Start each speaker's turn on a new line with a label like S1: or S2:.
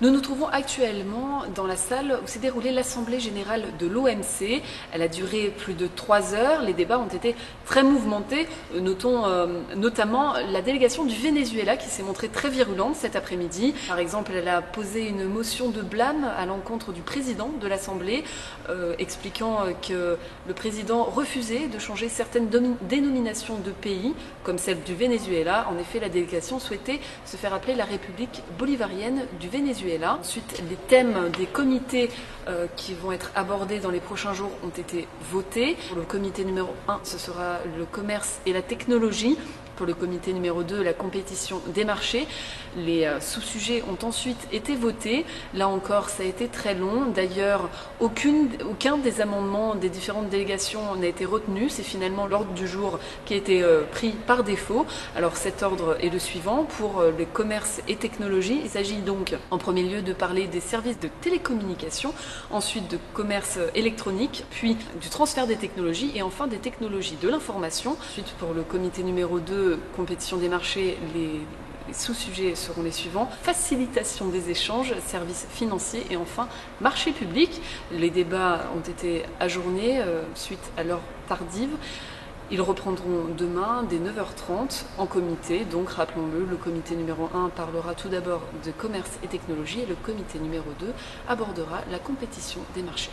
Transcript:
S1: Nous nous trouvons actuellement dans la salle où s'est déroulée l'Assemblée générale de l'OMC. Elle a duré plus de 3 heures. Les débats ont été très mouvementés. Notons notamment la délégation du Venezuela qui s'est montrée très virulente cet après-midi. Par exemple, elle a posé une motion de blâme à l'encontre du président de l'Assemblée, expliquant que le président refusait de changer certaines dénominations de pays, comme celle du Venezuela. En effet, la délégation souhaitait se faire appeler la République bolivarienne du Venezuela. Ensuite, les thèmes des comités qui vont être abordés dans les prochains jours ont été votés. Pour le comité numéro 1, ce sera le commerce et la technologie. Pour le comité numéro 2, la compétition des marchés. Les sous-sujets ont ensuite été votés. Là encore, ça a été très long. D'ailleurs, aucun des amendements des différentes délégations n'a été retenu. C'est finalement l'ordre du jour qui a été pris par défaut. Alors cet ordre est le suivant. Pour les commerces et technologies, il s'agit donc en premier lieu de parler des services de télécommunication, ensuite de commerce électronique, puis du transfert des technologies et enfin des technologies de l'information. Ensuite, pour le comité numéro 2, compétition des marchés, les sous-sujets seront les suivants: facilitation des échanges, services financiers et enfin marché public. Les débats ont été ajournés suite à l'heure tardive. Ils reprendront demain dès 9h30 en comité. Donc rappelons-le, le comité numéro 1 parlera tout d'abord de commerce et technologie et le comité numéro 2 abordera la compétition des marchés.